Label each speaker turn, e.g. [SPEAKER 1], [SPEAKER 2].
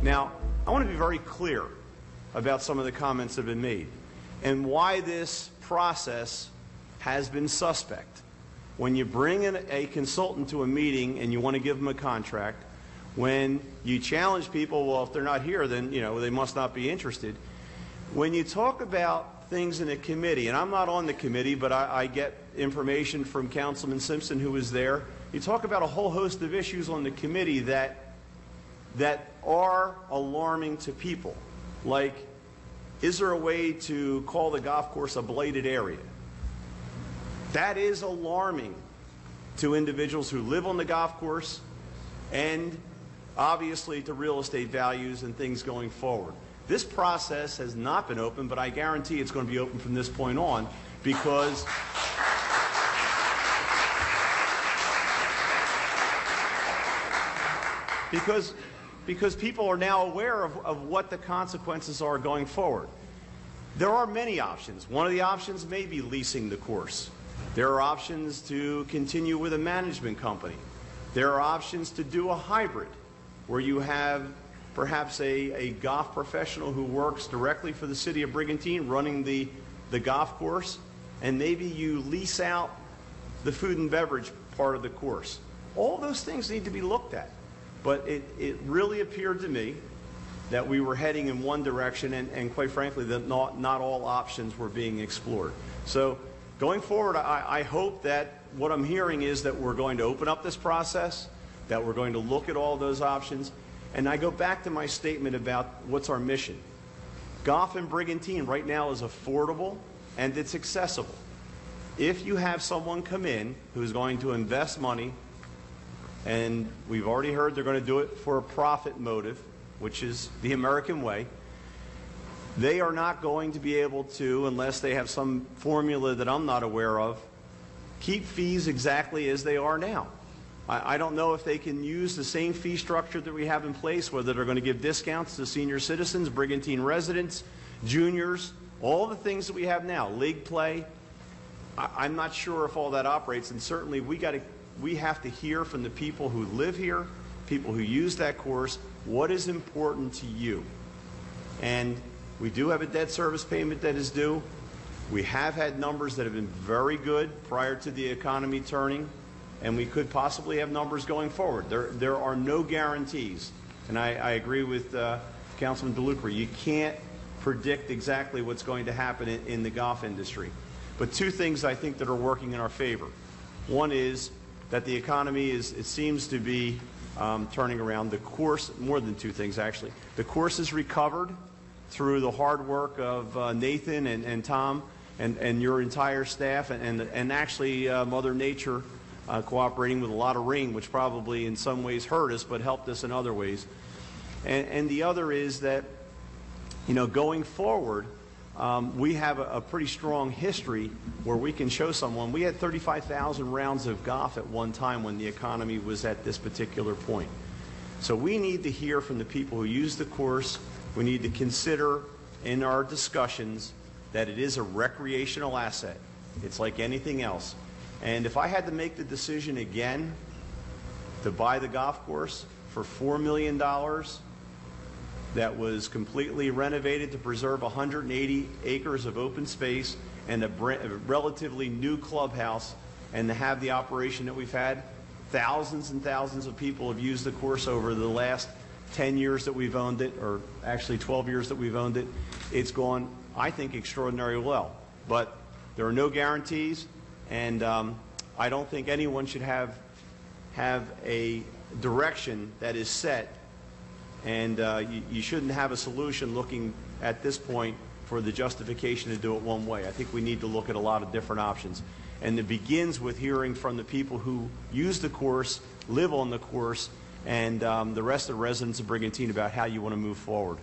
[SPEAKER 1] Now, I want to be very clear about some of the comments that have been made and why this process has been suspect. When you bring in a consultant to a meeting and you want to give them a contract, when you challenge people, well, if they're not here, then they must not be interested. When you talk about things in a committee, and I'm not on the committee, but I get information from Councilman Simpson, who was there. You talk about a whole host of issues on the committee that are alarming to people, like, is there a way to call the golf course a blighted area? That is alarming to individuals who live on the golf course and obviously to real estate values and things going forward. This process has not been open, but I guarantee it's going to be open from this point on because people are now aware of what the consequences are going forward. There are many options. One of the options may be leasing the course. There are options to continue with a management company. There are options to do a hybrid where you have perhaps a golf professional who works directly for the city of Brigantine running the golf course, and maybe you lease out the food and beverage part of the course. All those things need to be looked at. But it really appeared to me that we were heading in one direction, and quite frankly, that not all options were being explored. So going forward, I hope that what I'm hearing is that we're going to open up this process, that we're going to look at all those options. And I go back to my statement about what's our mission. Golf in Brigantine right now is affordable and it's accessible. If you have someone come in who's going to invest money, and we've already heard they're going to do it for a profit motive, which is the American way, they are not going to be able to, unless they have some formula that I'm not aware of, keep fees exactly as they are now. I don't know if they can use the same fee structure that we have in place, whether they're going to give discounts to senior citizens, Brigantine residents, juniors, all the things that we have now, league play. I'm not sure if all that operates, and certainly we have to hear from the people who live here, people who use that course, what is important to you. And we do have a debt service payment that is due. We have had numbers that have been very good prior to the economy turning, and we could possibly have numbers going forward. There are no guarantees, and I agree with Councilman DeLuca. You can't predict exactly what's going to happen in the golf industry. But two things I think that are working in our favor. One is that the economy it seems to be turning around. The course, more than two things actually. The course is recovered through the hard work of Nathan and Tom and your entire staff, and actually Mother Nature cooperating with a lot of rain, which probably in some ways hurt us but helped us in other ways. And the other is that, going forward, we have a pretty strong history where we can show someone. We had 35,000 rounds of golf at one time when the economy was at this particular point. So we need to hear from the people who use the course. We need to consider in our discussions that it is a recreational asset. It's like anything else. And if I had to make the decision again to buy the golf course for $4 million that was completely renovated to preserve 180 acres of open space and a relatively new clubhouse, and to have the operation that we've had, thousands and thousands of people have used the course over the last 10 years that we've owned it, or actually 12 years that we've owned it. It's gone, I think, extraordinarily well. But there are no guarantees. And I don't think anyone should have a direction that is set, and you shouldn't have a solution looking at this point for the justification to do it one way. I think we need to look at a lot of different options. And it begins with hearing from the people who use the course, live on the course, and the rest of the residents of Brigantine about how you want to move forward.